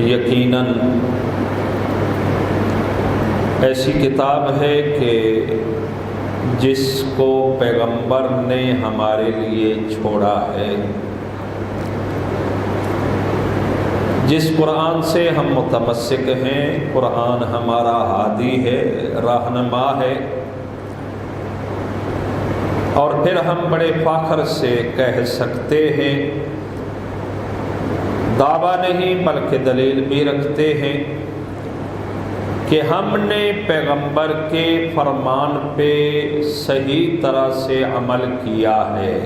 یقیناً ایسی کتاب ہے کہ جس کو پیغمبر نے ہمارے لیے چھوڑا ہے، جس قرآن سے ہم متمسک ہیں۔ قرآن ہمارا ہادی ہے، رہنما ہے، اور پھر ہم بڑے فخر سے کہہ سکتے ہیں، دعویٰ نہیں بلکہ دلیل بھی رکھتے ہیں کہ ہم نے پیغمبر کے فرمان پہ صحیح طرح سے عمل کیا ہے۔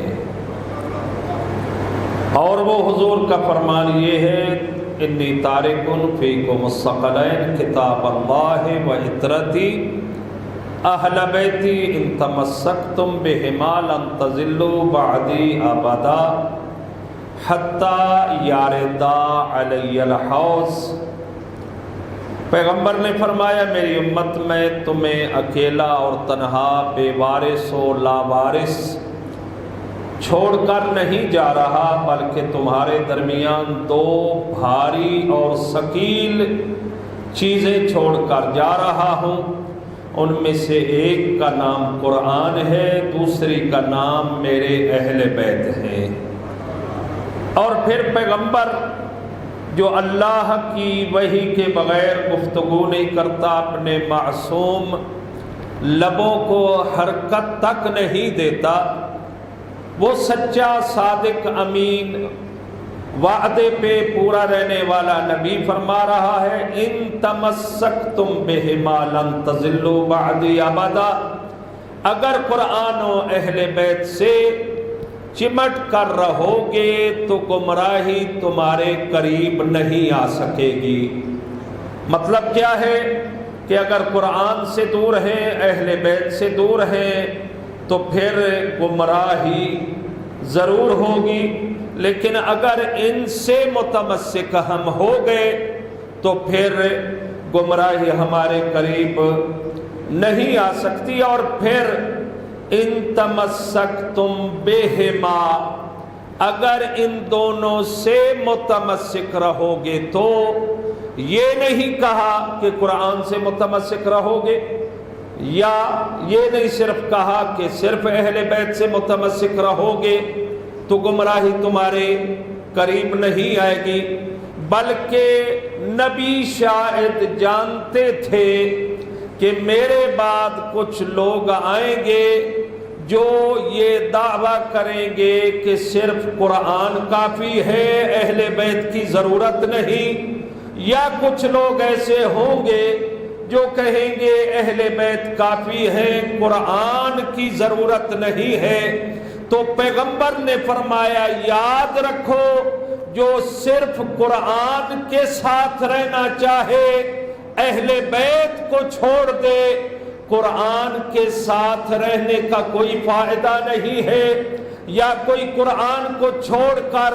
اور وہ حضور کا فرمان یہ ہے، انی تارک فیکم الثقلین کتاب اللہ و عطرتی اہل بیتی ان تمسکتم بہما لن تضلوا بعدی ابدا حتی یاردا علی الحوض۔ پیغمبر نے فرمایا، میری امت میں تمہیں اکیلا اور تنہا، بے وارث و لاوارث چھوڑ کر نہیں جا رہا، بلکہ تمہارے درمیان دو بھاری اور ثقیل چیزیں چھوڑ کر جا رہا ہوں۔ ان میں سے ایک کا نام قرآن ہے، دوسری کا نام میرے اہل بیت ہے۔ اور پھر پیغمبر جو اللہ کی وحی کے بغیر گفتگو نہیں کرتا، اپنے معصوم لبوں کو حرکت تک نہیں دیتا، وہ سچا صادق امین وعدے پہ پورا رہنے والا نبی فرما رہا ہے، ان تمسکتم بہما لن تضلوا بعدی ابدا۔ اگر قرآن و اہل بیت سے چمٹ کر رہو گے تو گمراہی تمہارے قریب نہیں آ سکے گی۔ مطلب کیا ہے کہ اگر قرآن سے دور ہیں، اہل بیت سے دور ہیں، تو پھر گمراہی ضرور ہوگی، لیکن اگر ان سے متمسک ہم ہو گئے تو پھر گمراہی ہمارے قریب نہیں آ سکتی۔ اور پھر ان تمسکتم بہما، اگر ان دونوں سے متمسک رہو گے تو یہ نہیں کہا کہ قرآن سے متمسک رہو گے، یا یہ نہیں صرف کہا کہ صرف اہل بیت سے متمسک رہو گے تو گمراہی تمہارے قریب نہیں آئے گی، بلکہ نبی شاید جانتے تھے کہ میرے بعد کچھ لوگ آئیں گے جو یہ دعویٰ کریں گے کہ صرف قرآن کافی ہے، اہل بیت کی ضرورت نہیں، یا کچھ لوگ ایسے ہوں گے جو کہیں گے اہل بیت کافی ہے، قرآن کی ضرورت نہیں ہے۔ تو پیغمبر نے فرمایا، یاد رکھو، جو صرف قرآن کے ساتھ رہنا چاہے اہل بیت کو چھوڑ دے، قرآن کے ساتھ رہنے کا کوئی فائدہ نہیں ہے، یا کوئی قرآن کو چھوڑ کر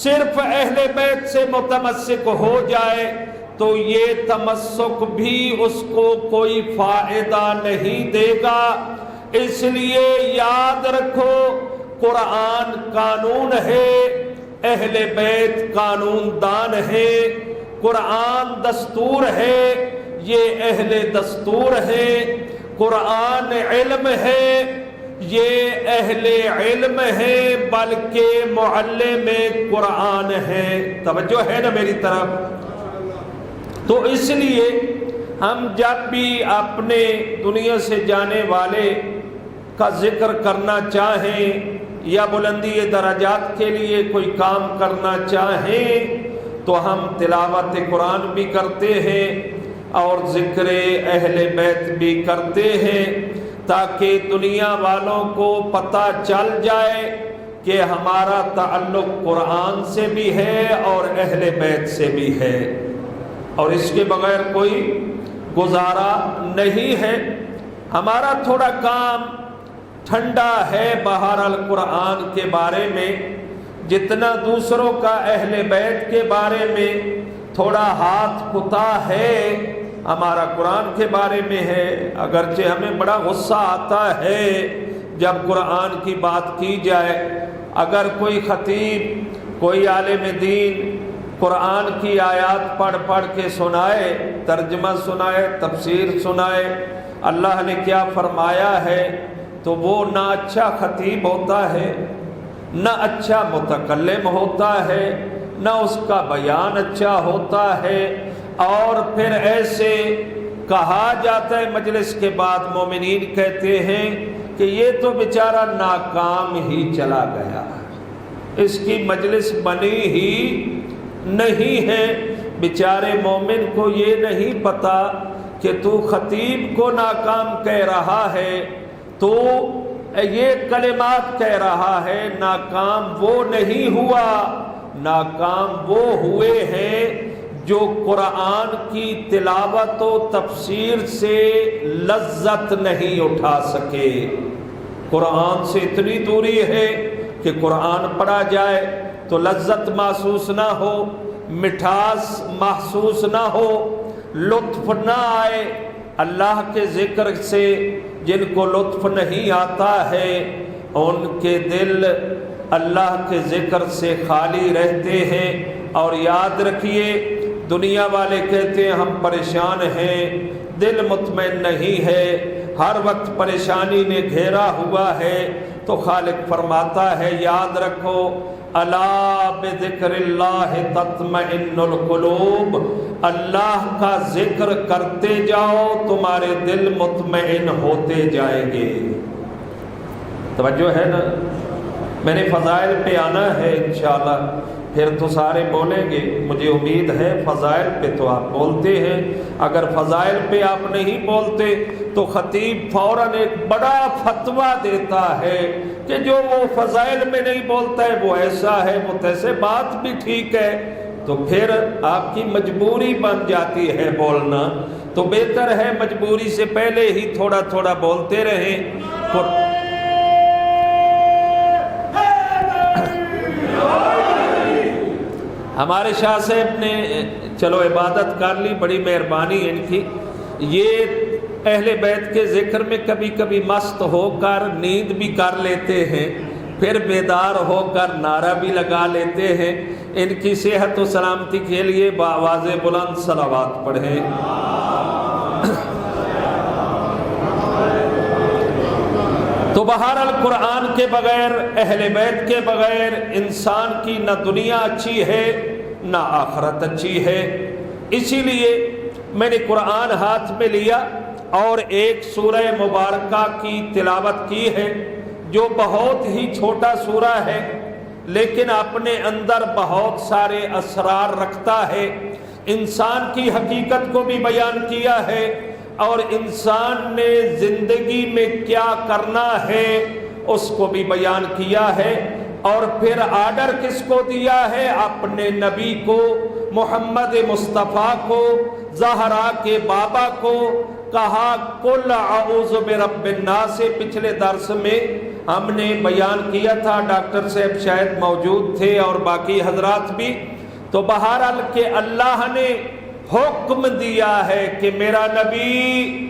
صرف اہل بیت سے متمسک ہو جائے تو یہ تمسک بھی اس کو کوئی فائدہ نہیں دے گا۔ اس لیے یاد رکھو، قرآن قانون ہے، اہل بیت قانون دان ہے، قرآن دستور ہے، یہ اہل دستور ہے، قرآن علم ہے، یہ اہل علم ہے، بلکہ معلم قرآن ہے۔ توجہ ہے نا میری طرف؟ تو اس لیے ہم جب بھی اپنے دنیا سے جانے والے کا ذکر کرنا چاہیں یا بلندی درجات کے لیے کوئی کام کرنا چاہیں تو ہم تلاوت قرآن بھی کرتے ہیں اور ذکر اہل بیت بھی کرتے ہیں، تاکہ دنیا والوں کو پتہ چل جائے کہ ہمارا تعلق قرآن سے بھی ہے اور اہل بیت سے بھی ہے، اور اس کے بغیر کوئی گزارا نہیں ہے۔ ہمارا تھوڑا کام ٹھنڈا ہے بہرحال قرآن کے بارے میں، جتنا دوسروں کا اہل بیت کے بارے میں تھوڑا ہاتھ پتا ہے، ہمارا قرآن کے بارے میں ہے۔ اگرچہ ہمیں بڑا غصہ آتا ہے جب قرآن کی بات کی جائے، اگر کوئی خطیب، کوئی عالم دین، قرآن کی آیات پڑھ پڑھ کے سنائے، ترجمہ سنائے، تفسیر سنائے، اللہ نے کیا فرمایا ہے، تو وہ نہ اچھا خطیب ہوتا ہے، نہ اچھا متکلم ہوتا ہے، نہ اس کا بیان اچھا ہوتا ہے، اور پھر ایسے کہا جاتا ہے مجلس کے بعد، مومنین کہتے ہیں کہ یہ تو بیچارہ ناکام ہی چلا گیا، اس کی مجلس بنی ہی نہیں ہے۔ بیچارے مومن کو یہ نہیں پتا کہ تو خطیب کو ناکام کہہ رہا ہے، تو یہ کلمات کہہ رہا ہے، ناکام وہ نہیں ہوا، ناکام وہ ہوئے ہیں جو قرآن کی تلاوت و تفسیر سے لذت نہیں اٹھا سکے۔ قرآن سے اتنی دوری ہے کہ قرآن پڑھا جائے تو لذت محسوس نہ ہو، مٹھاس محسوس نہ ہو، لطف نہ آئے۔ اللہ کے ذکر سے جن کو لطف نہیں آتا ہے، ان کے دل اللہ کے ذکر سے خالی رہتے ہیں۔ اور یاد رکھیے، دنیا والے کہتے ہیں ہم پریشان ہیں، دل مطمئن نہیں ہے، ہر وقت پریشانی نے گھیرا ہوا ہے، تو خالق فرماتا ہے یاد رکھو، الا بذکر اللہ تطمئن القلوب، اللہ کا ذکر کرتے جاؤ تمہارے دل مطمئن ہوتے جائیں گے۔ توجہ ہے نا؟ میں نے فضائل پہ آنا ہے انشاءاللہ، پھر تو سارے بولیں گے، مجھے امید ہے فضائل پہ تو آپ بولتے ہیں۔ اگر فضائل پہ آپ نہیں بولتے تو خطیب فوراً ایک بڑا فتویٰ دیتا ہے کہ جو وہ فضائل میں نہیں بولتا ہے وہ ایسا ہے، وہ تیسے، بات بھی ٹھیک ہے، تو پھر آپ کی مجبوری بن جاتی ہے بولنا۔ تو بہتر ہے مجبوری سے پہلے ہی تھوڑا تھوڑا بولتے رہیں۔ ہمارے شاہ صاحب نے چلو عبادت کر لی، بڑی مہربانی ان کی۔ یہ اہل بیت کے ذکر میں کبھی کبھی مست ہو کر نیند بھی کر لیتے ہیں، پھر بیدار ہو کر نعرہ بھی لگا لیتے ہیں۔ ان کی صحت و سلامتی کے لیے بآواز بلند صلوات پڑھیں۔ تو بہرحال قرآن کے بغیر، اہل بیت کے بغیر انسان کی نہ دنیا اچھی ہے نہ آخرت اچھی ہے۔ اسی لیے میں نے قرآن ہاتھ میں لیا اور ایک سورہ مبارکہ کی تلاوت کی ہے، جو بہت ہی چھوٹا سورہ ہے لیکن اپنے اندر بہت سارے اسرار رکھتا ہے۔ انسان کی حقیقت کو بھی بیان کیا ہے، اور انسان نے زندگی میں کیا کرنا ہے اس کو بھی بیان کیا ہے۔ اور پھر آرڈر کس کو دیا ہے؟ اپنے نبی کو، محمد مصطفیٰ کو، زہرا کے بابا کو کہا قل اعوذ برب الناس۔ پچھلے درس میں ہم نے بیان کیا تھا، ڈاکٹر صاحب شاید موجود تھے اور باقی حضرات بھی۔ تو بہرحال کہ اللہ نے حکم دیا ہے کہ میرا نبی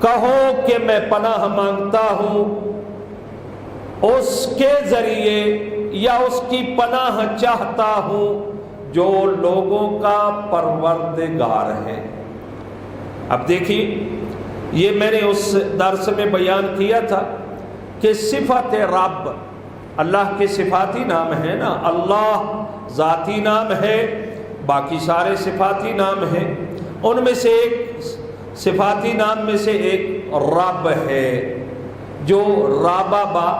کہو کہ میں پناہ مانگتا ہوں اس کے ذریعے، یا اس کی پناہ چاہتا ہوں جو لوگوں کا پروردگار ہے۔ اب دیکھیے، یہ میں نے اس درس میں بیان کیا تھا کہ صفت رب، اللہ کے صفاتی نام ہے نا، اللہ ذاتی نام ہے، باقی سارے صفاتی نام ہیں، ان میں سے ایک صفاتی نام میں سے ایک رب ہے، جو رابا با،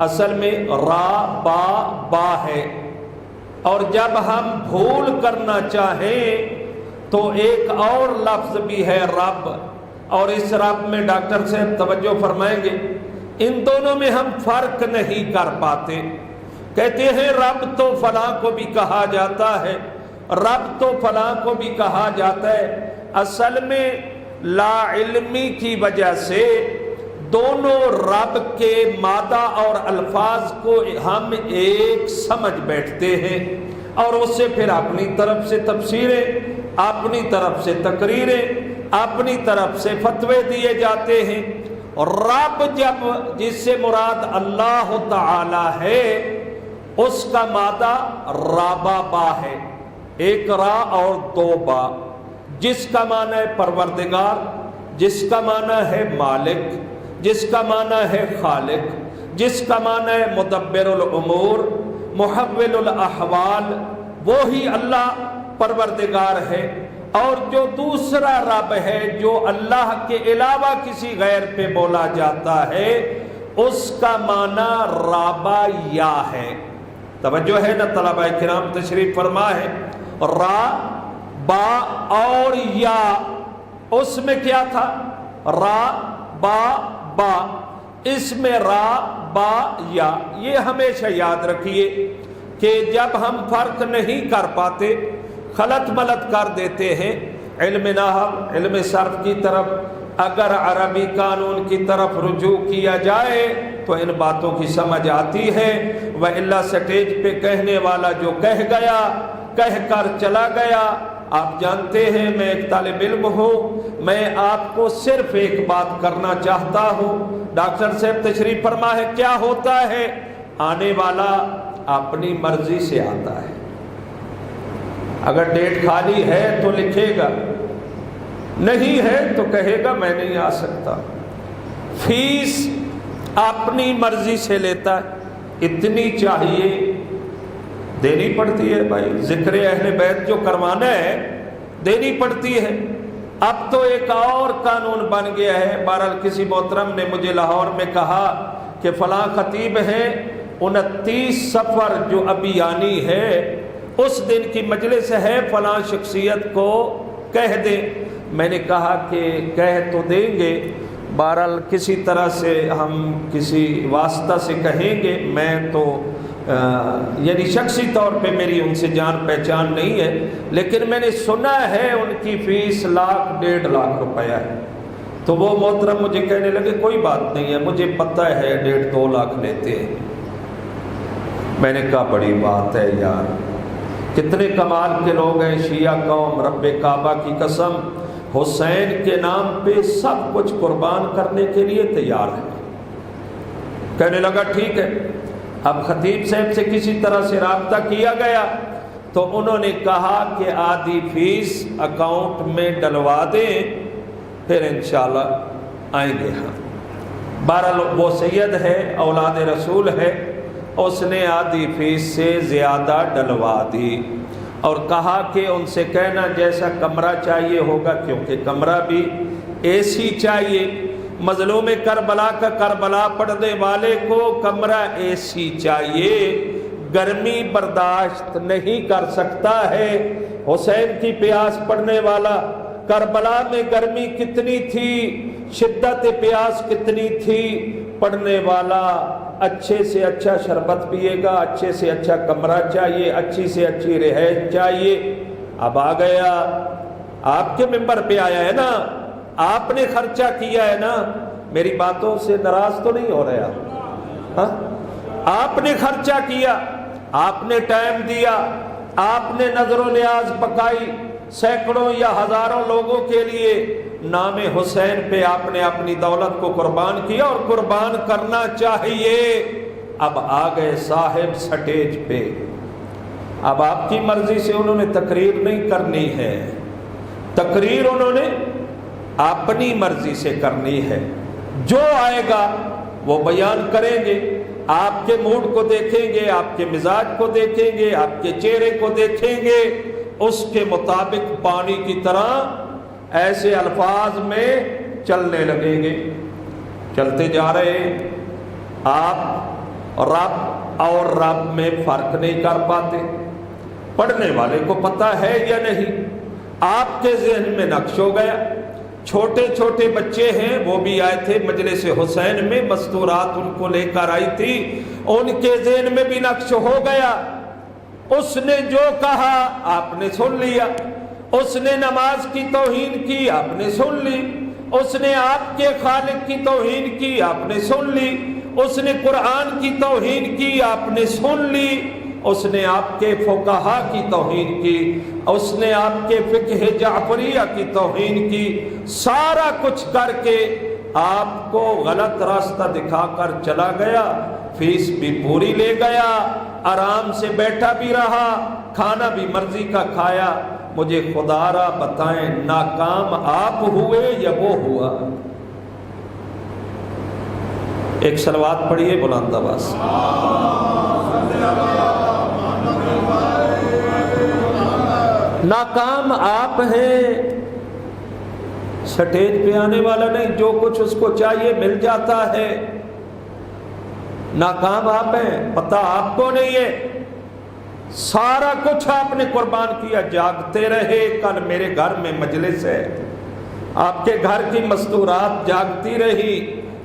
اصل میں را با با ہے۔ اور جب ہم بھول کرنا چاہیں تو ایک اور لفظ بھی ہے رب، اور اس رب میں ڈاکٹر صاحب توجہ فرمائیں گے، ان دونوں میں ہم فرق نہیں کر پاتے۔ کہتے ہیں رب تو فلاں کو بھی کہا جاتا ہے، رب تو فلاں کو بھی کہا جاتا ہے۔ اصل میں لا علمی کی وجہ سے دونوں رب کے مادہ اور الفاظ کو ہم ایک سمجھ بیٹھتے ہیں، اور اس سے پھر اپنی طرف سے تفسیریں، اپنی طرف سے تقریریں، اپنی طرف سے فتوے دیے جاتے ہیں۔ رب جب جس سے مراد اللہ تعالی ہے، اس کا مادہ رابا با ہے، ایک را اور دو با، جس کا معنی ہے پروردگار، جس کا معنی ہے مالک، جس کا معنی ہے خالق، جس کا معنی ہے مدبر الامور، محول الاحوال، وہی اللہ پروردگار ہے۔ اور جو دوسرا رب ہے جو اللہ کے علاوہ کسی غیر پہ بولا جاتا ہے، اس کا معنی رابا یا ہے۔ توجہ ہے نا طلبہ کرام، تشریف فرما ہے۔ را با اور یا، اس میں کیا تھا؟ را با با، اس میں را با یا۔ یہ ہمیشہ یاد رکھیے کہ جب ہم فرق نہیں کر پاتے، خلط ملط کر دیتے ہیں، علم نحو، علم صرف کی طرف اگر عربی قانون کی طرف رجوع کیا جائے تو ان باتوں کی سمجھ آتی ہے۔ وَإِلَّا سٹیج پہ کہنے والا جو کہہ گیا، کہہ کر چلا گیا۔ آپ جانتے ہیں میں ایک طالب علم ہوں، میں آپ کو صرف ایک بات کرنا چاہتا ہوں۔ ڈاکٹر صاحب تشریف فرما ہے، کیا ہوتا ہے؟ آنے والا اپنی مرضی سے آتا ہے۔ اگر ڈیٹ خالی ہے تو لکھے گا، نہیں ہے تو کہے گا میں نہیں آ سکتا۔ فیس اپنی مرضی سے لیتا ہے، اتنی چاہیے دینی پڑتی ہے بھائی، ذکر اہل بیت جو کروانا ہے دینی پڑتی ہے۔ اب تو ایک اور قانون بن گیا ہے۔ بہرحال کسی محترم نے مجھے لاہور میں کہا کہ فلاں خطیب ہیں، 29 صفر جو ابھی آنی ہے اس دن کی مجلس ہے، فلاں شخصیت کو کہہ دیں۔ میں نے کہا کہ کہہ تو دیں گے، بہرحال کسی طرح سے ہم کسی واسطہ سے کہیں گے، میں تو یعنی شخصی طور پہ میری ان سے جان پہچان نہیں ہے، لیکن میں نے سنا ہے ان کی فیس 1,00,000 1,50,000 روپیہ ہے۔ تو وہ محترم مجھے کہنے لگے کوئی بات نہیں ہے، مجھے پتہ ہے 1.5 2 لاکھ لیتے ہیں۔ میں نے کہا بڑی بات ہے یار، کتنے کمال کے لوگ ہیں شیعہ قوم، رب کعبہ کی قسم حسین کے نام پہ سب کچھ قربان کرنے کے لیے تیار ہے۔ کہنے لگا ٹھیک ہے۔ اب خطیب صاحب سے کسی طرح سے رابطہ کیا گیا تو انہوں نے کہا کہ آدھی فیس اکاؤنٹ میں ڈلوا دیں، پھر انشاءاللہ آئیں گے ہم۔ بہرحال وہ سید ہے، اولاد رسول ہے، اس نے آدھی فیس سے زیادہ ڈلوا دی اور کہا کہ ان سے کہنا جیسا کمرہ چاہیے ہوگا، کیونکہ کمرہ بھی اے سی چاہیے۔ مظلوم کربلا کا کربلا پڑھنے والے کو کمرہ اے سی چاہیے، گرمی برداشت نہیں کر سکتا ہے۔ حسین کی پیاس پڑھنے والا، کربلا میں گرمی کتنی تھی، شدت پیاس کتنی تھی، پڑھنے والا اچھے سے اچھا شربت پیے گا، اچھے سے اچھا کمرہ چاہیے، اچھی سے اچھی رہائش چاہیے۔ اب آ گیا، آپ کے ممبر پہ آیا ہے نا، آپ نے خرچہ کیا ہے نا، میری باتوں سے ناراض تو نہیں ہو رہا؟ ہاں، آپ نے خرچہ کیا، آپ نے ٹائم دیا، آپ نے نظر و نیاز پکائی، سینکڑوں یا ہزاروں لوگوں کے لیے نام حسین پہ آپ نے اپنی دولت کو قربان کیا اور قربان کرنا چاہیے۔ اب آ گئے صاحب سٹیج پہ، اب آپ کی مرضی سے انہوں نے تقریر نہیں کرنی ہے، تقریر انہوں نے اپنی مرضی سے کرنی ہے۔ جو آئے گا وہ بیان کریں گے، آپ کے موڈ کو دیکھیں گے، آپ کے مزاج کو دیکھیں گے، آپ کے چہرے کو دیکھیں گے، اس کے مطابق پانی کی طرح ایسے الفاظ میں چلنے لگیں گے۔ چلتے جا رہے ہیں، آپ رب اور رب میں فرق نہیں کر پاتے، پڑھنے والے کو پتہ ہے یا نہیں، آپ کے ذہن میں نقش ہو گیا۔ چھوٹے چھوٹے بچے ہیں، وہ بھی آئے تھے مجلس حسین میں، مستورات ان کو لے کر آئی تھی، ان کے ذہن میں بھی نقش ہو گیا۔ اس نے جو کہا آپ نے سن لیا، اس نے نماز کی توہین کی آپ نے سن لی، اس نے آپ کے خالق کی توہین کی آپ نے سن لی، اس نے قرآن کی توہین کی آپ نے سن لی، اس نے آپ کے فقہا کی توہین کی، اس نے آپ کے فقہ جعفریہ کی توہین کی، سارا کچھ کر کے آپ کو غلط راستہ دکھا کر چلا گیا، فیس بھی پوری لے گیا۔ آرام سے بیٹھا بھی رہا، کھانا بھی مرضی کا کھایا، مجھے خدا را بتائیں ناکام آپ ہوئے یا وہ ہوا؟ ایک صلوات پڑھیے بلند آواز سے۔ ناکام آپ ہیں، سٹیج پہ آنے والا نہیں، جو کچھ اس کو چاہیے مل جاتا ہے۔ ناکام آپ ہیں، پتہ آپ کو نہیں ہے، سارا کچھ آپ نے قربان کیا، جاگتے رہے۔ کل میرے گھر میں مجلس ہے، آپ کے گھر کی مستورات جاگتی رہی،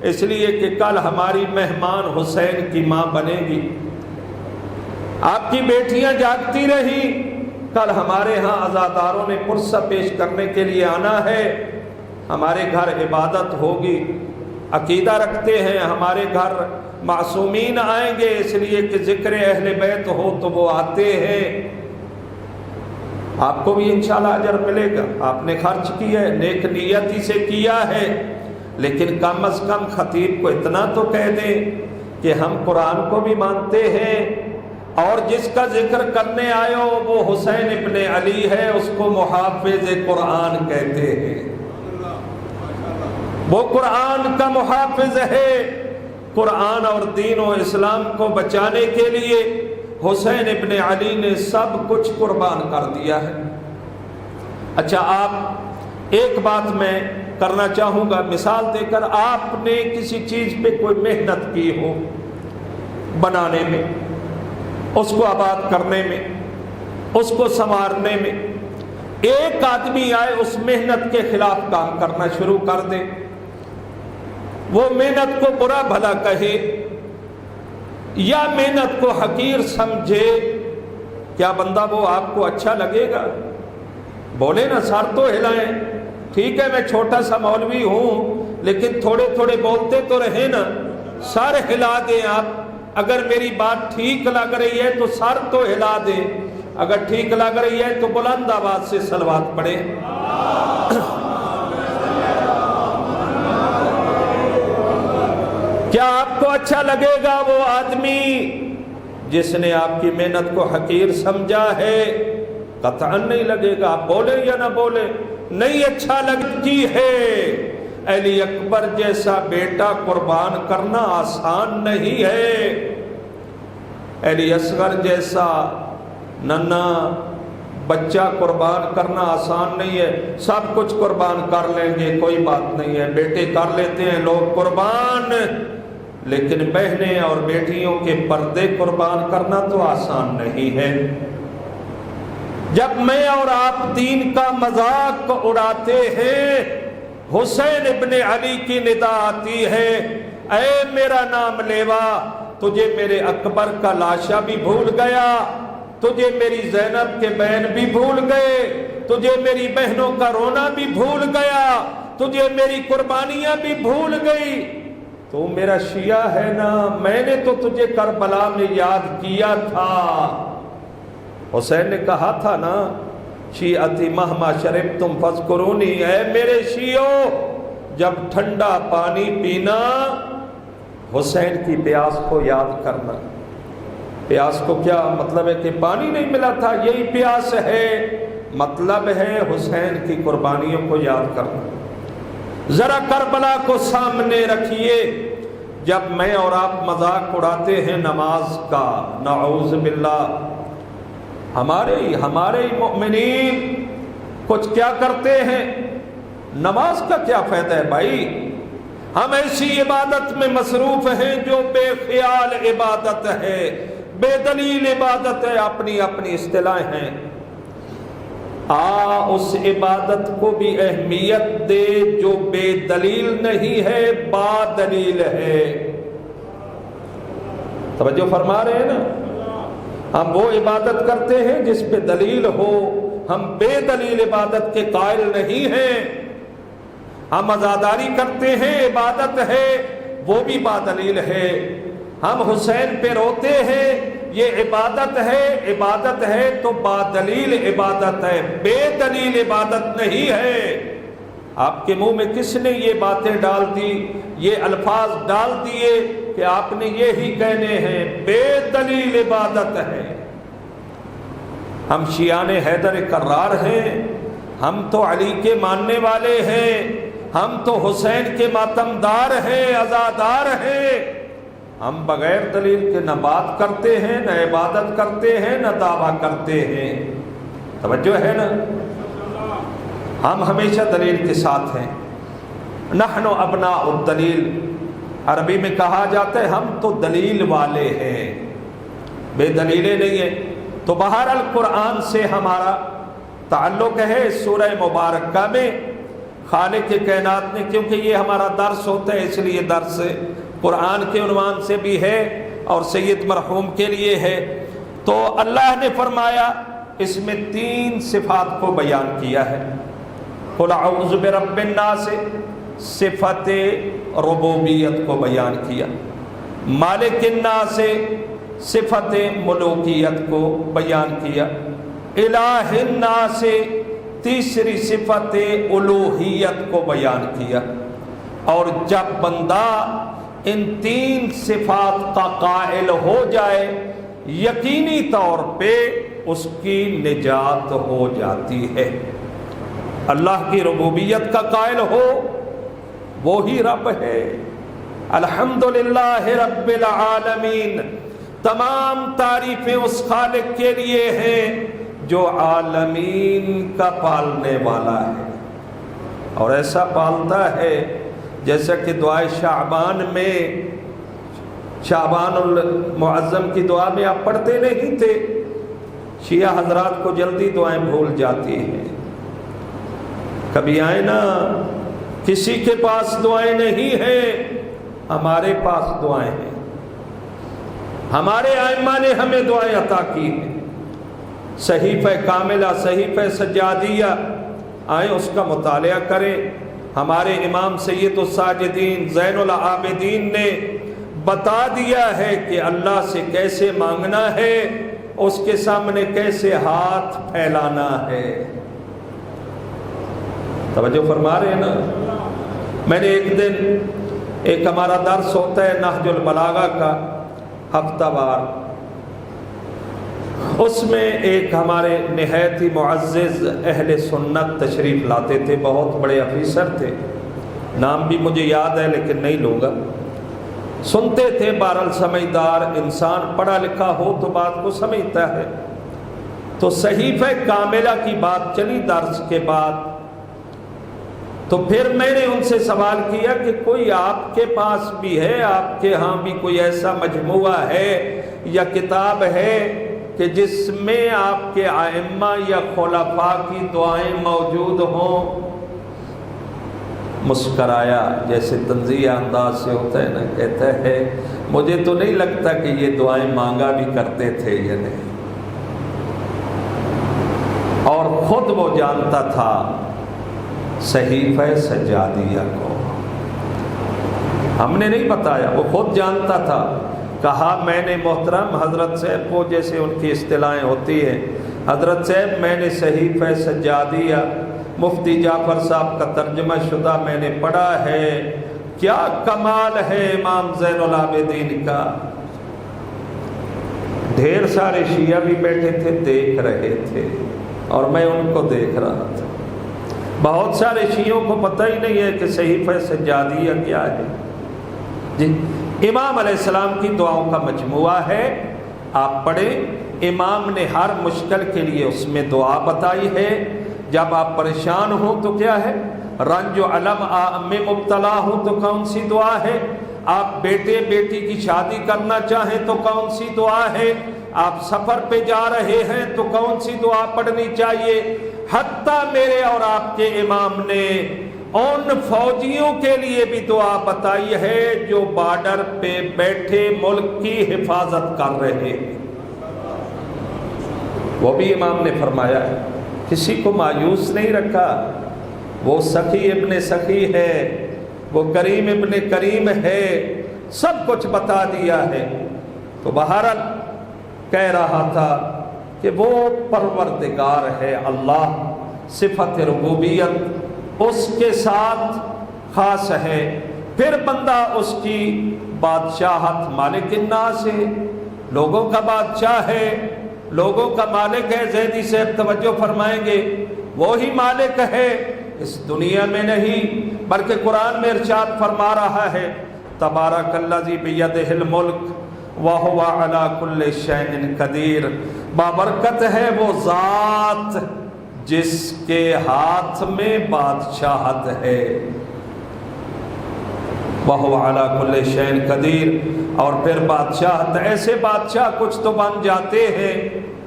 اس لیے کہ کل ہماری مہمان حسین کی ماں بنے گی۔ آپ کی بیٹیاں جاگتی رہی، کل ہمارے ہاں عزاداروں نے پرسہ پیش کرنے کے لیے آنا ہے، ہمارے گھر عبادت ہوگی۔ عقیدہ رکھتے ہیں ہمارے گھر معصومین آئیں گے، اس لیے کہ ذکر اہل بیت ہو تو وہ آتے ہیں۔ آپ کو بھی انشاءاللہ اجر ملے گا، آپ نے خرچ کیا ہے، نیک نیتی سے کیا ہے، لیکن کم از کم خطیب کو اتنا تو کہہ دیں کہ ہم قرآن کو بھی مانتے ہیں، اور جس کا ذکر کرنے آئے ہو وہ حسین ابن علی ہے، اس کو محافظ قرآن کہتے ہیں، وہ قرآن کا محافظ ہے۔ قرآن اور دین و اسلام کو بچانے کے لیے حسین ابن علی نے سب کچھ قربان کر دیا ہے۔ اچھا، آپ ایک بات میں کرنا چاہوں گا مثال دے کر، آپ نے کسی چیز پہ کوئی محنت کی ہو بنانے میں، اس کو آباد کرنے میں، اس کو سنوارنے میں، ایک آدمی آئے اس محنت کے خلاف کام کرنا شروع کر دے، وہ محنت کو برا بھلا کہے یا محنت کو حقیر سمجھے، کیا بندہ وہ آپ کو اچھا لگے گا؟ بولے نا، سر تو ہلائیں، ٹھیک ہے میں چھوٹا سا مولوی ہوں لیکن تھوڑے تھوڑے بولتے تو رہے نا، سر ہلا دیں آپ۔ اگر میری بات ٹھیک لگ رہی ہے تو سر تو ہلا دیں، اگر ٹھیک لگ رہی ہے تو بلند آواز سے صلوات پڑھیں۔ کیا آپ کو اچھا لگے گا وہ آدمی جس نے آپ کی محنت کو حقیر سمجھا ہے؟ قطعاً نہیں لگے گا، آپ بولے یا نہ بولے، نہیں اچھا لگتی ہے۔ علی اکبر جیسا بیٹا قربان کرنا آسان نہیں ہے، علی اصغر جیسا ننا بچہ قربان کرنا آسان نہیں ہے۔ سب کچھ قربان کر لیں گے، کوئی بات نہیں ہے، بیٹے کر لیتے ہیں لوگ قربان، لیکن بہنیں اور بیٹیوں کے پردے قربان کرنا تو آسان نہیں ہے۔ جب میں اور آپ دین کا مذاق اڑاتے ہیں، حسین ابن علی کی ندا آتی ہے، اے میرا نام لیوا، تجھے میرے اکبر کا لاشا بھی بھول گیا، تجھے میری زینب کے بہن بھی بھول گئے، تجھے میری بہنوں کا رونا بھی بھول گیا، تجھے میری قربانیاں بھی بھول گئی، تو میرا شیعہ ہے نا، میں نے تو تجھے کربلا میں یاد کیا تھا۔ حسین نے کہا تھا نا، شیعتی مہما شربتم فاذکرونی، اے میرے شیعوں جب ٹھنڈا پانی پینا حسین کی پیاس کو یاد کرنا۔ پیاس کو کیا مطلب ہے کہ پانی نہیں ملا تھا، یہی پیاس ہے، مطلب ہے حسین کی قربانیوں کو یاد کرنا۔ ذرا کربلا کو سامنے رکھیے، جب میں اور آپ مذاق اڑاتے ہیں نماز کا، نعوذ باللہ، ہمارے ہی مومنین کچھ کیا کرتے ہیں، نماز کا کیا فائدہ ہے بھائی؟ ہم ایسی عبادت میں مصروف ہیں جو بے خیال عبادت ہے، بے دلیل عبادت ہے، اپنی اپنی اصطلاحیں ہیں۔ اس عبادت کو بھی اہمیت دے جو بے دلیل نہیں ہے، با دلیل ہے۔ توجہ فرما رہے ہیں نا؟ ہم وہ عبادت کرتے ہیں جس پہ دلیل ہو، ہم بے دلیل عبادت کے قائل نہیں ہیں۔ ہم عزاداری کرتے ہیں، عبادت ہے، وہ بھی با دلیل ہے۔ ہم حسین پہ روتے ہیں، یہ عبادت ہے، عبادت ہے تو با دلیل عبادت ہے، بے دلیل عبادت نہیں ہے۔ آپ کے منہ میں کس نے یہ باتیں ڈال دی، یہ الفاظ ڈال دیے کہ کہ آپ نے یہی کہنے ہیں بے دلیل عبادت ہے۔ ہم شیعان حیدر کرار ہیں، ہم تو علی کے ماننے والے ہیں، ہم تو حسین کے ماتمدار ہیں، عزادار ہیں۔ ہم بغیر دلیل کے نہ بات کرتے ہیں، نہ عبادت کرتے ہیں، نہ دعویٰ کرتے ہیں۔ توجہ ہے نا؟ ہم ہمیشہ دلیل کے ساتھ ہیں۔ نحن ابناء الدلیل، عربی میں کہا جاتا ہے ہم تو دلیل والے ہیں، بے دلیلیں نہیں ہیں۔ تو بہرحال قرآن سے ہمارا تعلق ہے۔ سورہ مبارکہ میں خالق کائنات نے، کیونکہ یہ ہمارا درس ہوتا ہے اس لیے درس قرآن کے عنوان سے بھی ہے اور سید مرحوم کے لیے ہے، تو اللہ نے فرمایا اس میں 3 صفات کو بیان کیا ہے۔ قل اعوذ برب الناس، صفت ربوبیت کو بیان کیا۔ مالک الناس، صفت ملوکیت کو بیان کیا۔ الہ الناس، تیسری صفت الوہیت کو بیان کیا۔ اور جب بندہ ان 3 صفات کا قائل ہو جائے یقینی طور پہ اس کی نجات ہو جاتی ہے۔ اللہ کی ربوبیت کا قائل ہو، وہی رب ہے۔ الحمدللہ رب العالمین، تمام تعریفیں اس خالق کے لیے ہیں جو عالمین کا پالنے والا ہے، اور ایسا پالتا ہے جیسا کہ دعائے شعبان میں، شعبان المعظم کی دعا میں آپ پڑھتے نہیں تھے؟ شیعہ حضرات کو جلدی دعائیں بھول جاتی ہیں۔ کبھی آئے نا، کسی کے پاس دعائیں نہیں ہیں، ہمارے پاس دعائیں ہیں۔ ہمارے ائمہ نے ہمیں دعائیں عطا کی ہیں۔ صحیفہ کاملہ، صحیفہ سجادیہ، آئیں اس کا مطالعہ کریں۔ ہمارے امام سید الساجدین زین العابدین نے بتا دیا ہے کہ اللہ سے کیسے مانگنا ہے، اس کے سامنے کیسے ہاتھ پھیلانا ہے۔ توجہ فرما رہے ہیں نا؟ میں نے ایک دن، ایک ہمارا درس ہوتا ہے نہج البلاغہ کا ہفتہ وار، اس میں ایک ہمارے نہایت ہی معزز اہل سنت تشریف لاتے تھے، بہت بڑے افیسر تھے، نام بھی مجھے یاد ہے لیکن نہیں لوں گا۔ سنتے تھے، بہرحال سمجھدار انسان، پڑھا لکھا ہو تو بات کو سمجھتا ہے۔ تو صحیفہ کاملہ کی بات چلی درس کے بعد، تو پھر میں نے ان سے سوال کیا کہ کوئی آپ کے پاس بھی ہے، آپ کے ہاں بھی کوئی ایسا مجموعہ ہے یا کتاب ہے کہ جس میں آپ کے ائمہ یا خلفاء کی دعائیں موجود ہوں؟ مسکرایا، جیسے طنزیہ انداز سے ہوتا ہے نا، کہتا ہے مجھے تو نہیں لگتا کہ یہ دعائیں مانگا بھی کرتے تھے یا نہیں۔ اور خود وہ جانتا تھا صحیفہ سجادیہ کو، ہم نے نہیں بتایا، وہ خود جانتا تھا۔ کہا میں نے محترم حضرت صاحب کو، جیسے ان کی اصطلاحیں ہوتی ہیں، حضرت صاحب میں نے صحیفہ سجادیہ مفتی جعفر صاحب کا ترجمہ شدہ میں نے پڑھا ہے، کیا کمال ہے امام زین العابدین کا۔ ڈھیر سارے شیعہ بھی بیٹھے تھے، دیکھ رہے تھے، اور میں ان کو دیکھ رہا تھا۔ بہت سارے شیعوں کو پتہ ہی نہیں ہے کہ صحیفہ سجادیہ کیا ہے۔ جی، امام علیہ السلام کی دعاؤں کا مجموعہ ہے، آپ پڑھیں۔ امام نے ہر مشکل کے لیے اس میں دعا بتائی ہے۔ جب آپ پریشان ہوں تو کیا ہے، رنج و علم میں مبتلا ہوں تو کون سی دعا ہے، آپ بیٹے بیٹی کی شادی کرنا چاہیں تو کون سی دعا ہے، آپ سفر پہ جا رہے ہیں تو کون سی دعا پڑھنی چاہیے۔ حتیٰ میرے اور آپ کے امام نے ان فوجیوں کے لیے بھی دعا بتائی ہے جو بارڈر پہ بیٹھے ملک کی حفاظت کر رہے ہیں، وہ بھی امام نے فرمایا ہے۔ کسی کو مایوس نہیں رکھا، وہ سخی ابن سخی ہے، وہ کریم ابن کریم ہے، سب کچھ بتا دیا ہے۔ تو بہرحال کہہ رہا تھا کہ وہ پروردگار ہے اللہ، صفت ربوبیت اس کے ساتھ خاص ہے۔ پھر بندہ اس کی بادشاہت مالک الناس ہے، لوگوں کا بادشاہ ہے، لوگوں کا مالک ہے۔ زیدی سے توجہ فرمائیں گے، وہی مالک ہے، اس دنیا میں نہیں بلکہ قرآن میں ارشاد فرما رہا ہے تبارک الذی بیدہ الملک وہو علی کل شیء قدیر، بابرکت ہے وہ ذات جس کے ہاتھ میں بادشاہت ہے، وہو علی کل شیء قدیر۔ اور پھر بادشاہت، ایسے بادشاہ کچھ تو بن جاتے ہیں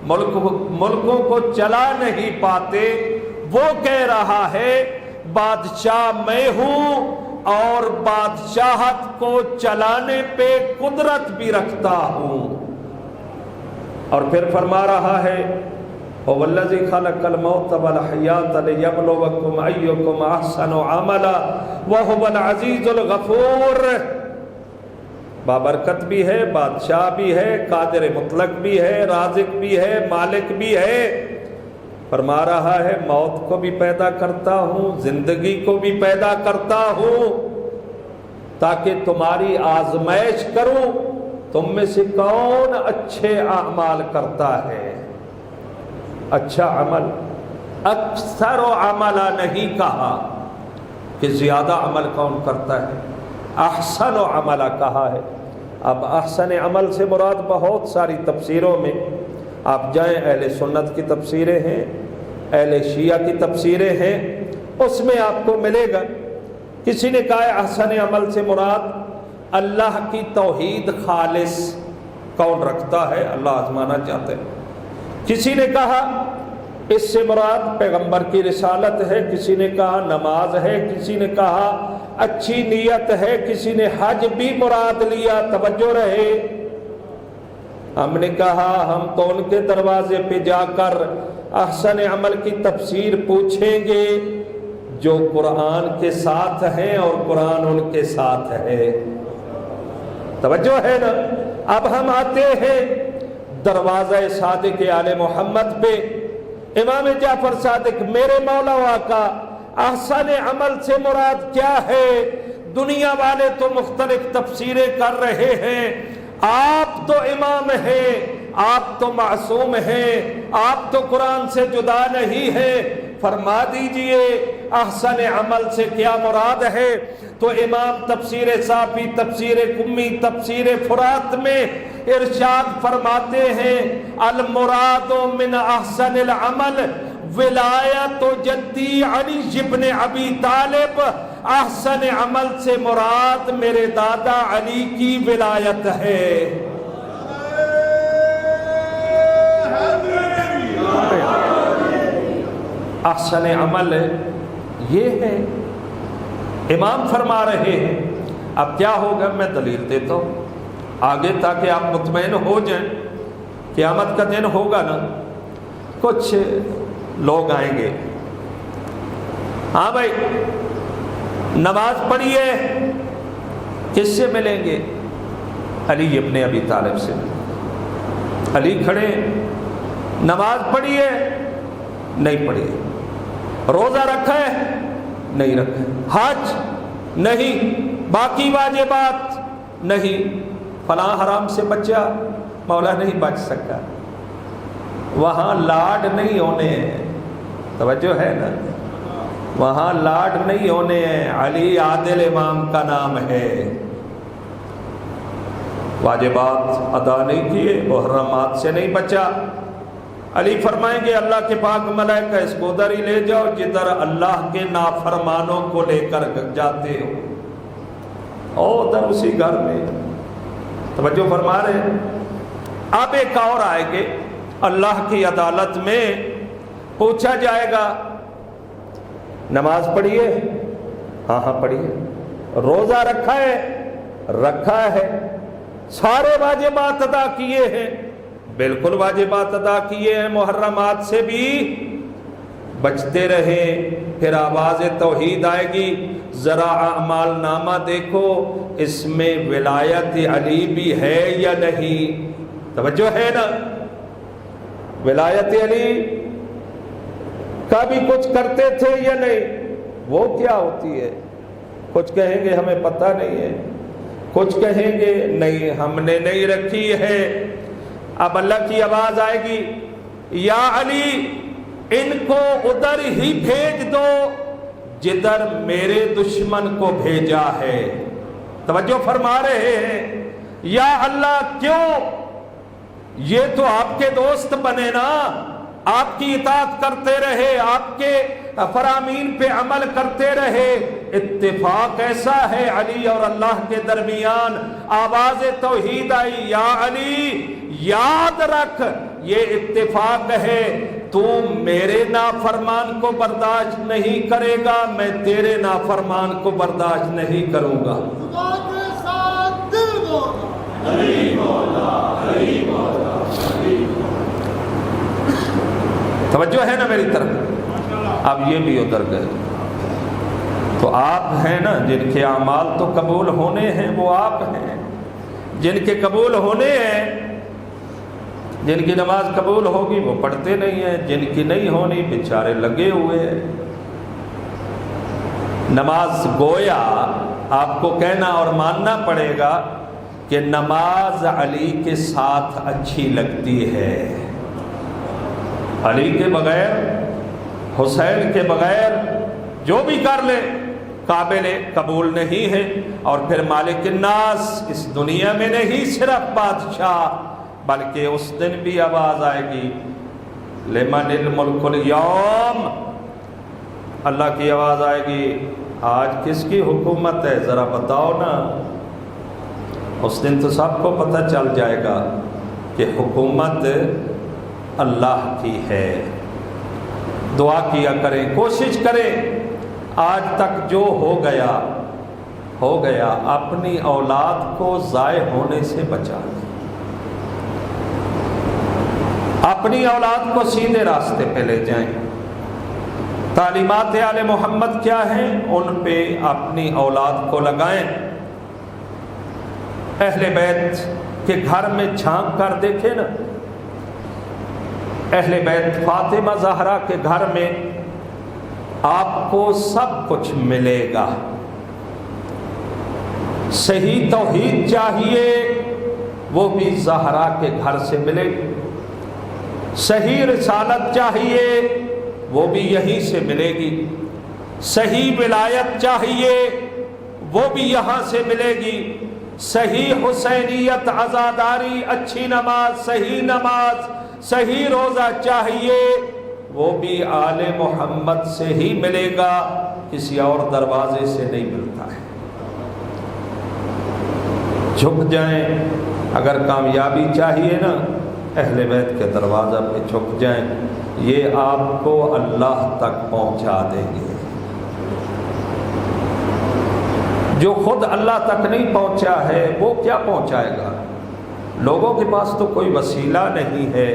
ملکوں کو چلا نہیں پاتے، وہ کہہ رہا ہے بادشاہ میں ہوں اور بادشاہت کو چلانے پہ قدرت بھی رکھتا ہوں۔ اور پھر فرما رہا ہے هو الذی خلق الموت والحیاۃ لیبلوکم ایکم احسن عملا وهو العزیز الغفور۔ بابرکت بھی ہے، بادشاہ بھی ہے، قادر مطلق بھی ہے، رازق بھی ہے، مالک بھی ہے۔ فرما رہا ہے موت کو بھی پیدا کرتا ہوں، زندگی کو بھی پیدا کرتا ہوں تاکہ تمہاری آزمائش کروں تم میں سے کون اچھے اعمال کرتا ہے۔ اچھا عمل، اکثر و عملہ نہیں کہا کہ زیادہ عمل کون کرتا ہے، احسن و عملہ کہا ہے۔ اب احسن عمل سے مراد بہت ساری تفسیروں میں آپ جائیں، اہل سنت کی تفسیریں ہیں، اہل شیعہ کی تفسیریں ہیں، اس میں آپ کو ملے گا۔ کسی نے کہا ہے احسن عمل سے مراد اللہ کی توحید خالص کون رکھتا ہے، اللہ آزمانا چاہتے ہیں۔ کسی نے کہا اس سے مراد پیغمبر کی رسالت ہے، کسی نے کہا نماز ہے، کسی نے کہا اچھی نیت ہے، کسی نے حج بھی مراد لیا۔ توجہ رہے، ہم نے کہا ہم تو ان کے دروازے پہ جا کر احسن عمل کی تفسیر پوچھیں گے جو قرآن کے ساتھ ہیں اور قرآن ان کے ساتھ ہے۔ توجہ ہے نا؟ اب ہم آتے ہیں دروازہ صادق آل محمد پہ، امام جعفر صادق میرے مولا و آقا، احسن عمل سے مراد کیا ہے؟ دنیا والے تو مختلف تفسیریں کر رہے ہیں، آپ تو امام ہیں، آپ تو معصوم ہیں، آپ تو قرآن سے جدا نہیں ہیں، فرما دیجئے احسن عمل سے کیا مراد ہے؟ تو امام تفسیر صافی، تفسیر قمی، تفسیر فرات میں ارشاد فرماتے ہیں المراد من احسن العمل ولایت جدی علی ابن ابی طالب۔ احسن عمل سے مراد میرے دادا علی کی ولایت ہے۔ احسن عمل یہ ہے، امام فرما رہے ہیں۔ اب کیا ہوگا میں دلیل دیتا ہوں آگے تاکہ آپ مطمئن ہو جائیں۔ قیامت کا دن ہوگا نا، کچھ لوگ آئیں گے، ہاں بھائی نماز پڑھیے، کس سے ملیں گے؟ علی ابن ابی طالب سے۔ علی کھڑے، نماز پڑھیے، نہیں پڑھیے، روزہ رکھا ہے، نہیں رکھا، حج نہیں، باقی واجبات نہیں، فلاں حرام سے بچا، مولا نہیں بچ سکا، وہاں لاڈ نہیں ہونے ہیں۔ توجہ ہے نا؟ وہاں لاڈ نہیں ہونے ہیں، علی عادل امام کا نام ہے۔ واجبات ادا نہیں کیے، محرمات سے نہیں بچا، علی فرمائیں گے اللہ کے پاک ملائکہ اس کو ادھر ہی لے جاؤ جدھر اللہ کے نافرمانوں کو لے کر جاتے ہو، اور ادھر اسی گھر میں۔ توجہ فرما رہے ہیں؟ اب ایک اور آئے گے اللہ کی عدالت میں، پوچھا جائے گا نماز پڑھیے، ہاں ہاں پڑھیے، روزہ رکھا ہے، رکھا ہے، سارے واجبات ادا کیے ہیں، بالکل واجبات ادا کیے ہیں، محرمات سے بھی بچتے رہے۔ پھر آواز توحید آئے گی، ذرا اعمال نامہ دیکھو اس میں ولایت علی بھی ہے یا نہیں؟ توجہ ہے نا؟ ولایت علی کا بھی کچھ کرتے تھے یا نہیں؟ وہ کیا ہوتی ہے؟ کچھ کہیں گے ہمیں پتہ نہیں ہے، کچھ کہیں گے نہیں ہم نے نہیں رکھی ہے۔ اب اللہ کی آواز آئے گی یا علی ان کو ادھر ہی بھیج دو جدھر میرے دشمن کو بھیجا ہے۔ توجہ فرما رہے ہیں یا اللہ کیوں؟ یہ تو آپ کے دوست بنے نا، آپ کی اطاعت کرتے رہے، آپ کے فرامین پہ عمل کرتے رہے، اتفاق ایسا ہے علی اور اللہ کے درمیان آواز توحید آئی یا علی یاد رکھ یہ اتفاق ہے، تو میرے نافرمان کو برداشت نہیں کرے گا، میں تیرے نافرمان کو برداشت نہیں کروں گا۔ توجہ ہے نا میری طرف؟ اب یہ بھی ادھر گئے تو آپ ہیں نا جن کے اعمال تو قبول ہونے ہیں، وہ آپ ہیں جن کے قبول ہونے ہیں۔ جن کی نماز قبول ہوگی وہ پڑھتے نہیں ہیں، جن کی نہیں ہونی بیچارے لگے ہوئے ہیں۔ نماز گویا آپ کو کہنا اور ماننا پڑے گا کہ نماز علی کے ساتھ اچھی لگتی ہے، علی کے بغیر، حسین کے بغیر جو بھی کر لے قابل قبول نہیں ہے۔ اور پھر مالک الناس اس دنیا میں نہیں صرف بادشاہ، بلکہ اس دن بھی آواز آئے گی لمن الملک اليوم، اللہ کی آواز آئے گی آج کس کی حکومت ہے ذرا بتاؤ نا۔ اس دن تو سب کو پتہ چل جائے گا کہ حکومت اللہ کی ہے۔ دعا کیا کریں، کوشش کریں آج تک جو ہو گیا اپنی اولاد کو ضائع ہونے سے بچا لیں، اپنی اولاد کو سیدھے راستے پہ لے جائیں۔ تعلیمات آل محمد کیا ہیں ان پہ اپنی اولاد کو لگائیں۔ اہل بیت کے گھر میں جھانک کر دیکھیں نا، اہل بیت فاطمہ زہرا کے گھر میں آپ کو سب کچھ ملے گا۔ صحیح توحید چاہیے وہ بھی زہرا کے گھر سے ملے گی، صحیح رسالت چاہیے وہ بھی یہیں سے ملے گی، صحیح ولایت چاہیے وہ بھی یہاں سے ملے گی، صحیح حسینیت، عزاداری، اچھی نماز، صحیح روزہ چاہیے وہ بھی آل محمد سے ہی ملے گا، کسی اور دروازے سے نہیں ملتا ہے۔ جھک جائیں، اگر کامیابی چاہیے نا اہل بیت کے دروازہ پہ جھک جائیں، یہ آپ کو اللہ تک پہنچا دیں گے۔ جو خود اللہ تک نہیں پہنچا ہے وہ کیا پہنچائے گا؟ لوگوں کے پاس تو کوئی وسیلہ نہیں ہے۔